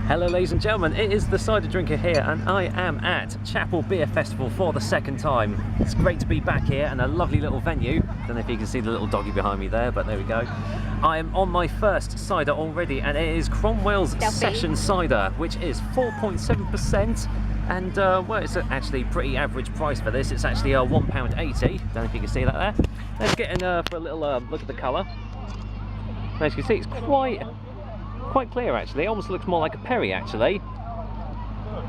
Hello ladies and gentlemen, it is the Cider Drinker here and I am at Chappel Beer Festival for the second time. It's great to be back here and a lovely little venue. Don't know if you can see the little doggy behind me there, but there we go. I am on my first cider already and it is Cromwell's Session Cider, which is 4.7%. And well, it's actually pretty average price for this. It's actually £1.80. Don't know if you can see that there. Let's get in for a little look at the colour. As you can see, it's quite clear actually. It almost looks more like a Perry actually.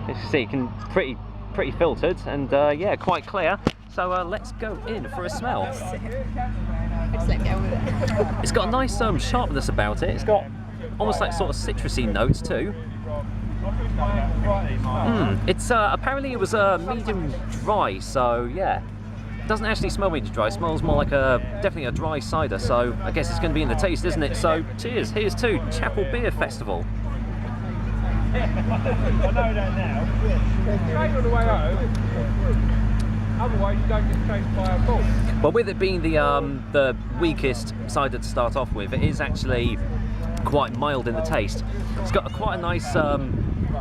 As you see, pretty filtered and yeah, quite clear. So let's go in for a smell. Just let go with it. It's got a nice sharpness about it. It's got almost like sort of citrusy notes too. It's apparently it was medium dry, so yeah. Doesn't actually smell medium dry, it smells more like definitely a dry cider, so I guess it's going to be in the taste, isn't it? So cheers, here's to Chappel Beer Festival. I know that now. Straight on the way home, otherwise you don't get chased by a bull. Well, with it being the weakest cider to start off with, it is actually quite mild in the taste. It's got quite a nice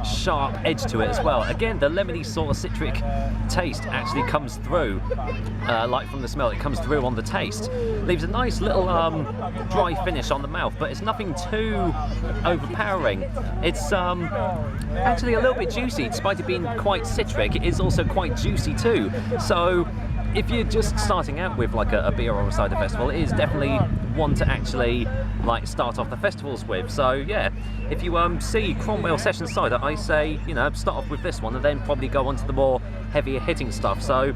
sharp edge to it as well. Again, the lemony sort of citric taste actually comes through, like from the smell, it comes through on the taste. Leaves a nice little dry finish on the mouth, but it's nothing too overpowering. It's actually a little bit juicy, despite it being quite citric. It is also quite juicy too. So if you're just starting out with like a beer or a cider festival, it is definitely one to actually like start off the festivals with. So yeah, if you see Cromwell Session Cider, I say, you know, start off with this one and then probably go on to the more heavier hitting stuff. So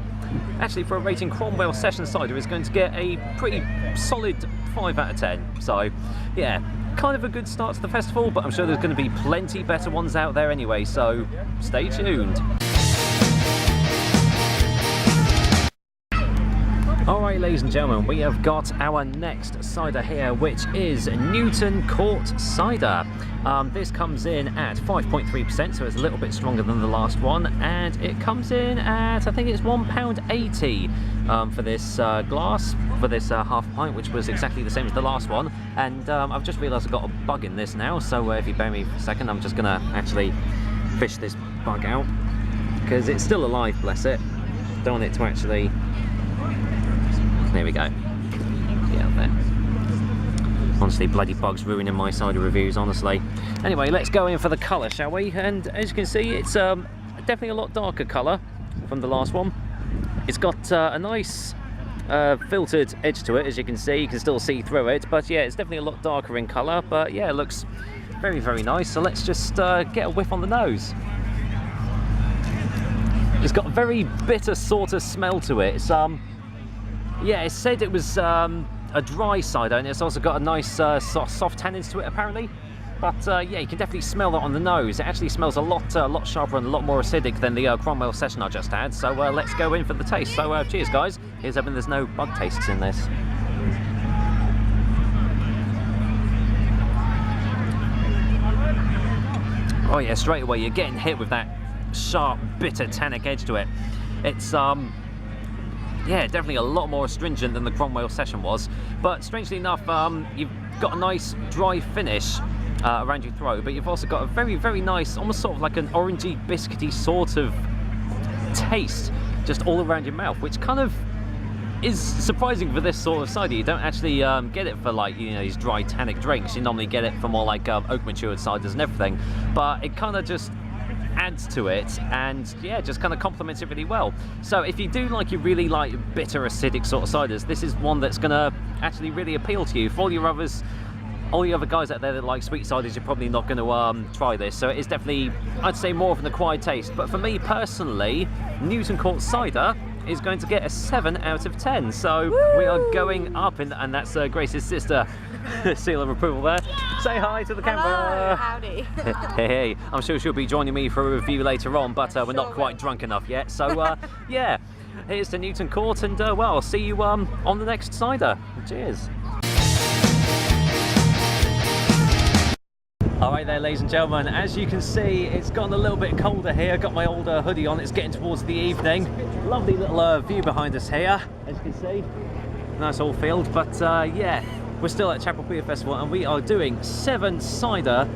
actually for a rating, Cromwell Session Cider is going to get a pretty solid 5 out of 10. So yeah, kind of a good start to the festival, but I'm sure there's going to be plenty better ones out there anyway, so stay tuned. Alright ladies and gentlemen, we have got our next cider here, which is Newton Court Cider. This comes in at 5.3%, so it's a little bit stronger than the last one, and it comes in at, I think it's £1.80 for this glass, for this half pint, which was exactly the same as the last one. And I've just realised I've got a bug in this now, so if you bear me for a second, I'm just going to actually fish this bug out, because it's still alive, bless it. Don't want it to actually... There we go. Yeah, there. Honestly, bloody bugs ruining my cider reviews, honestly. Anyway, let's go in for the colour, shall we? And as you can see, it's definitely a lot darker colour from the last one. It's got a nice filtered edge to it, as you can see. You can still see through it, but yeah, it's definitely a lot darker in colour. But yeah, it looks very, very nice. So let's just get a whiff on the nose. It's got a very bitter sort of smell to it. It's yeah, it said it was a dry cider, and it's also got a nice soft tannins to it apparently. But yeah, you can definitely smell that on the nose. It actually smells a lot sharper and a lot more acidic than the Cromwell Session I just had. So let's go in for the taste. So cheers guys. Here's hoping there's no bug tastes in this. Oh yeah, straight away you're getting hit with that sharp, bitter, tannic edge to it. It's yeah, definitely a lot more astringent than the Cromwell Session was, but strangely enough, you've got a nice dry finish around your throat, but you've also got a very, very nice, almost sort of like an orangey, biscuity sort of taste just all around your mouth, which kind of is surprising for this sort of cider. You don't actually get it for like, you know, these dry tannic drinks. You normally get it for more like oak matured ciders and everything, but it kind of just adds to it and yeah, just kind of complements it really well. So if you do like, you really like bitter acidic sort of ciders, this is one that's gonna actually really appeal to you. For all the other guys out there that like sweet ciders, you're probably not going to try this. So it is definitely, I'd say, more of an acquired taste. But for me personally, Newton Court Cider is going to get a 7 out of 10. So woo! We are going up, and that's Grace's sister. Seal of approval there. Say hi to the camera. Hello, howdy. Hey, I'm sure she'll be joining me for a review later on, but we're not quite drunk enough yet. So yeah, here's to Newton Court, and well, I'll see you on the next cider. Cheers. Alright there ladies and gentlemen, as you can see, it's gotten a little bit colder here. Got my old hoodie on, it's getting towards the evening. Lovely little view behind us here, as you can see. Nice old field, but yeah, we're still at Chappel Beer Festival and we are doing 7 cider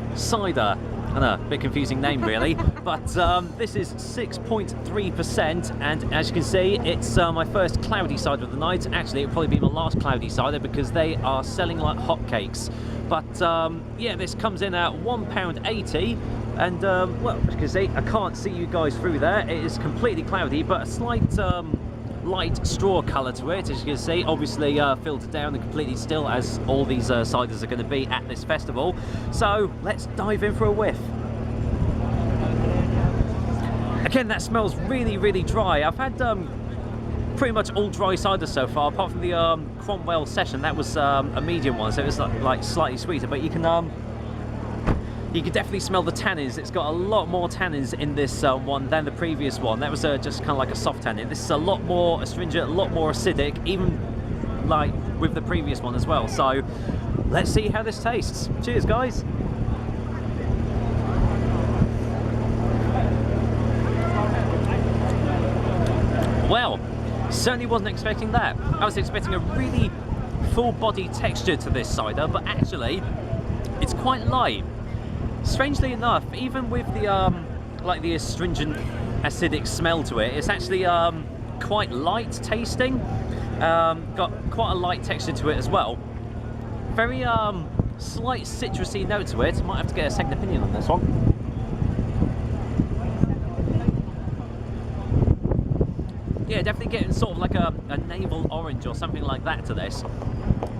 I know, a bit confusing name really, but this is 6.3%, and as you can see, it's my first cloudy cider of the night. Actually, it'll probably be my last cloudy cider because they are selling like hotcakes. But yeah, this comes in at £1.80, and well, as you can see, I can't see you guys through there. It is completely cloudy, but a slight light straw colour to it, as you can see. Obviously filtered down and completely still, as all these ciders are going to be at this festival. So let's dive in for a whiff. Again, that smells really, really dry. I've had pretty much all dry cider so far, apart from the Cromwell session. That was a medium one, so it was like slightly sweeter, but you can definitely smell the tannins. It's got a lot more tannins in this one than the previous one. That was just kind of like a soft tannin. This is a lot more astringent, a lot more acidic, even like with the previous one as well. So let's see how this tastes. Cheers, guys. Well, certainly wasn't expecting that. I was expecting a really full body texture to this cider, but actually it's quite light. Strangely enough, even with the like the astringent acidic smell to it, it's actually quite light tasting. Got quite a light texture to it as well. Very slight citrusy note to it. Might have to get a second opinion on this one. Yeah, definitely getting sort of like a navel orange or something like that to this.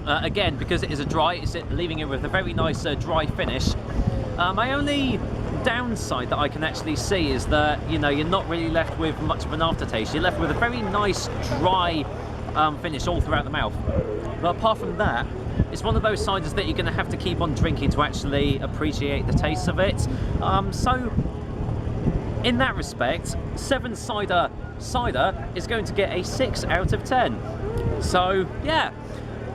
Again, because it is a dry, it's leaving it with a very nice dry finish. My only downside that I can actually see is that, you know, you're not really left with much of an aftertaste. You're left with a very nice dry finish all throughout the mouth. But apart from that, it's one of those ciders that you're going to have to keep on drinking to actually appreciate the taste of it. So in that respect, 7 cider is going to get a 6 out of 10. So yeah,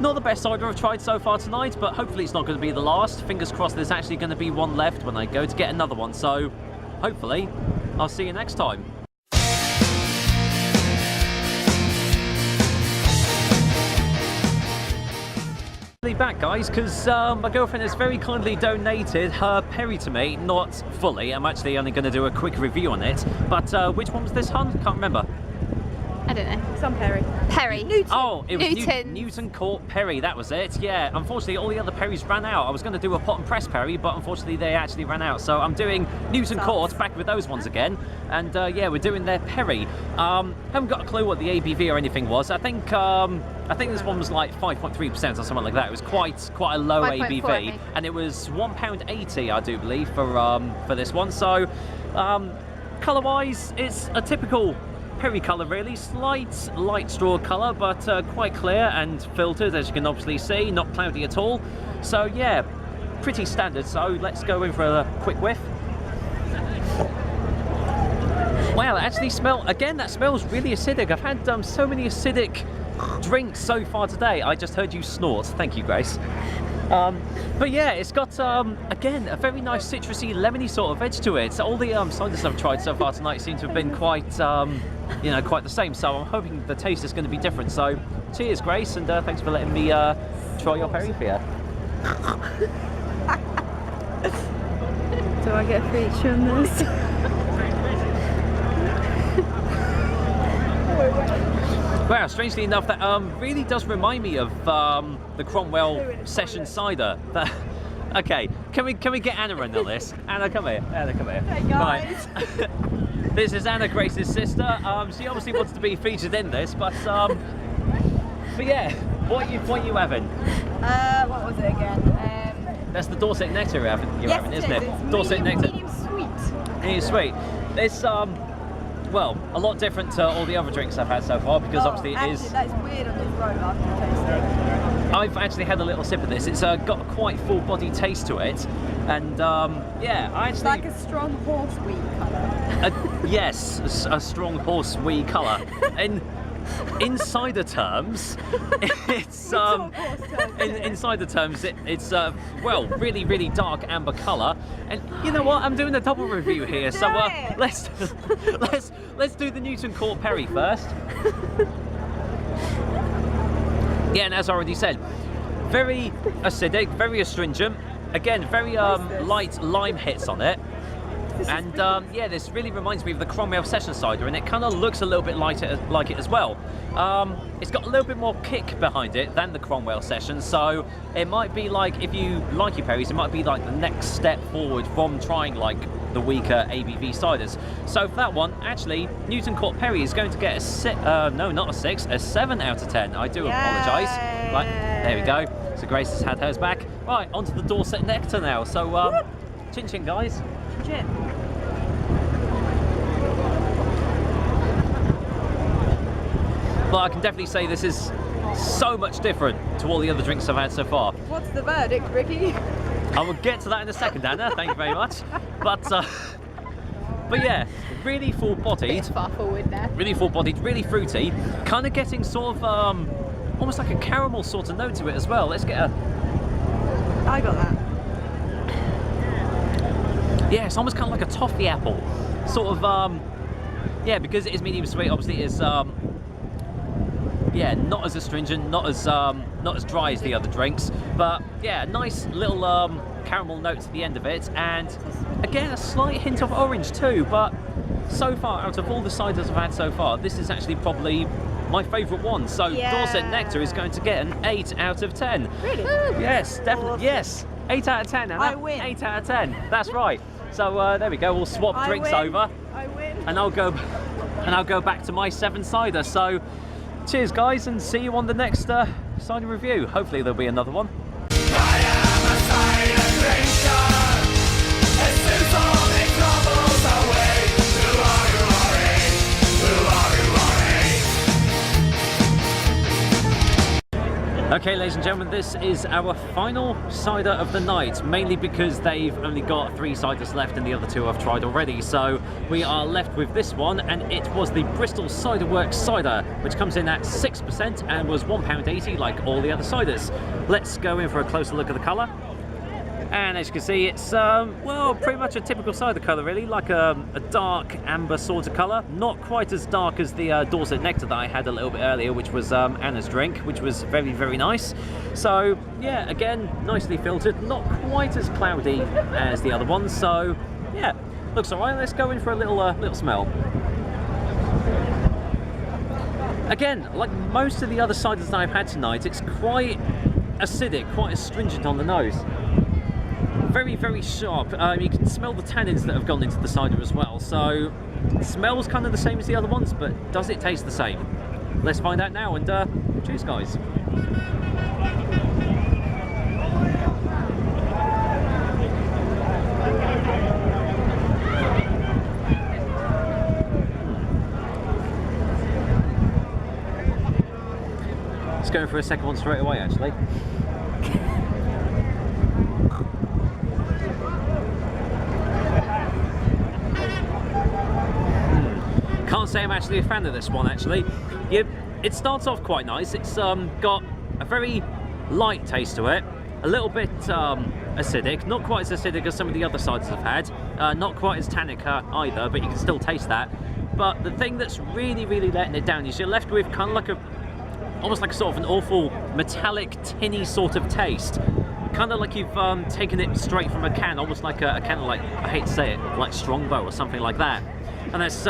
not the best cider I've tried so far tonight, but hopefully it's not going to be the last. Fingers crossed there's actually going to be one left when I go to get another one. So hopefully I'll see you next time. Back, guys, because my girlfriend has very kindly donated her Perry to me. Not fully, I'm actually only going to do a quick review on it, but which one was this, hun? Can't remember. I don't know. Some Perry. Perry. Newton. Oh, it was Newton. Newton Court Perry, that was it. Yeah, unfortunately all the other Perrys ran out. I was going to do a pot and press Perry, but unfortunately they actually ran out. So I'm doing Newton Court, back with those ones again. And yeah, we're doing their Perry. Haven't got a clue what the ABV or anything was. I think this one was like 5.3% or something like that. It was quite a low ABV, and it was £1.80, I do believe, for this one. So colour-wise, it's a typical Perry colour really, slight light straw colour, but quite clear and filtered, as you can obviously see, not cloudy at all. So yeah, pretty standard. So let's go in for a quick whiff. Wow, it actually that smells really acidic. I've had so many acidic drinks so far today. I just heard you snort. Thank you, Grace. But yeah, it's got again a very nice citrusy, lemony sort of edge to it. So all the ciders I've tried so far tonight seem to have been quite you know, quite the same. So I'm hoping the taste is going to be different. So cheers, Grace, and thanks for letting me try your Perry for you. Do I get a feature on this? Wow, strangely enough, that really does remind me of the Cromwell Session cider. Okay, can we get Anna in on this? Anna, come here. Anna, come here. Hey guys. Right. This is Anna, Grace's sister. She obviously wants to be featured in this, but yeah, what are you having? What was it again? That's the Dorset Nectar you're having, isn't it? It's Dorset Nectar. Medium sweet. Medium sweet. It's well, a lot different to all the other drinks I've had so far, because obviously it is. That's weird on this road after you taste it. I've actually had a little sip of this. It's got a quite full body taste to it, and yeah, I actually. It's like a strong horse wee colour. Yes, a strong horse wee colour. And in cider terms, it's in cider terms it's well, really dark amber colour. And you know what? I'm doing a double review here, so let's do the Newton Court Perry first. Yeah, and as I already said, very acidic, very astringent. again, very light lime hits on it. And yeah, this really reminds me of the Cromwell Session Cider, and it kind of looks a little bit like it as well. It's got a little bit more kick behind it than the Cromwell Session, so it might be like, if you like your perries, it might be like the next step forward from trying like the weaker ABV ciders. So for that one, actually, Newton Court Perry is going to get a no, not a 6, a 7 out of 10. I do apologise. Right, there we go. So Grace has had hers back. Right, onto the Dorset Nectar now. So, chin chin, guys. Chin. But I can definitely say this is so much different to all the other drinks I've had so far. What's the verdict, Ricky? I will get to that in a second, Anna. Thank you very much. But yeah, really full-bodied. Far forward there. Really full-bodied, really fruity. Kind of getting sort of almost like a caramel sort of note to it as well. Let's get a. I got that. Yeah, it's almost kind of like a toffee apple, sort of. Yeah, because it is medium sweet. Obviously, it is. Yeah, not as astringent, not as dry as the other drinks, but yeah, nice little caramel note to the end of it, and again a slight hint of orange too. But so far, out of all the ciders I've had so far, this is actually probably my favourite one. So Dorset Nectar is going to get an 8 out of 10. Really? Yes, definitely. Awesome. Yes, 8 out of 10. Anna. I win. 8 out of 10. That's right. So there we go. We'll swap drinks over. I win. And I'll go back to my 7 cider. So. Cheers guys, and see you on the next cider review. Hopefully there'll be another one. I am a cider drinker. As soon as all it crumbles away. Who are you, Okay, ladies and gentlemen, this is our final cider of the night, mainly because they've only got 3 ciders left and the other 2 I've tried already. So we are left with this one, and it was the Bristol Cider Works cider, which comes in at 6% and was £1.80 like all the other ciders. Let's go in for a closer look at the colour. And as you can see, it's, well, pretty much a typical cider colour really, like a dark amber sort of colour. Not quite as dark as the Dorset Nectar that I had a little bit earlier, which was Anna's drink, which was very, very nice. So, yeah, again, nicely filtered, not quite as cloudy as the other ones, so, yeah, looks alright. Let's go in for a little smell. Again, like most of the other ciders that I've had tonight, it's quite acidic, quite astringent on the nose. Very, very sharp. You can smell the tannins that have gone into the cider as well. So, it smells kind of the same as the other ones, but does it taste the same? Let's find out now, and cheers, guys. Let's go for a second one straight away, actually. Can't say I'm actually a fan of this one, actually. It starts off quite nice. It's got a very light taste to it, a little bit acidic, not quite as acidic as some of the other ciders I've had, not quite as tannic either, but you can still taste that. But the thing that's really, really letting it down is you're left with kind of like almost like sort of an awful metallic, tinny sort of taste. Kind of like you've taken it straight from a can, almost like a can of, like, I hate to say it, like Strongbow or something like that. And that's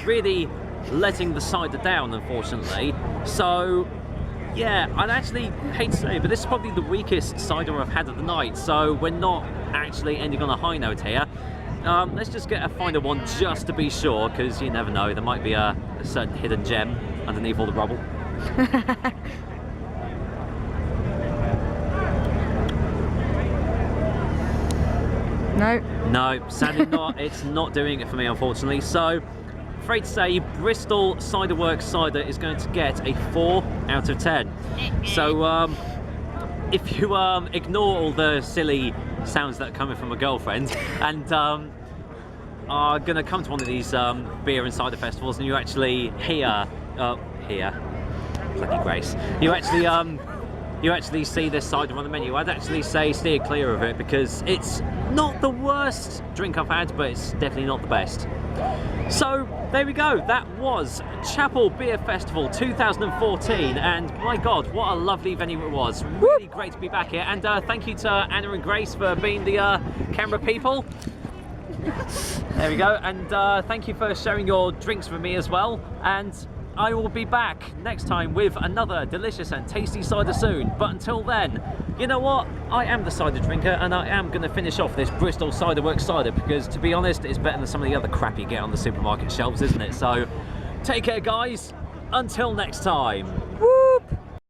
really letting the cider down, unfortunately. So, yeah, I'd actually hate to say it, but this is probably the weakest cider I've had of the night, so we're not actually ending on a high note here. Let's just get a finer one just to be sure, because you never know, there might be a certain hidden gem underneath all the rubble. No, sadly not. It's not doing it for me, unfortunately. So, afraid to say, Bristol Cider Works cider is going to get a 4 out of 10. So, if you ignore all the silly sounds that are coming from a girlfriend and are going to come to one of these beer and cider festivals, and you actually hear, Lucky Grace, you actually see this cider on the menu, I'd actually say steer clear of it, because it's not the worst drink I've had, but it's definitely not the best. So there we go. That was Chappel Beer Festival 2014, and my God, what a lovely venue it was. Really great to be back here, and thank you to Anna and Grace for being the camera people. There we go, and thank you for sharing your drinks with me as well, and I will be back next time with another delicious and tasty cider soon. But until then, you know what? I am the cider drinker, and I am going to finish off this Bristol Cider Works cider because, to be honest, it's better than some of the other crap you get on the supermarket shelves, isn't it? So, take care, guys. Until next time.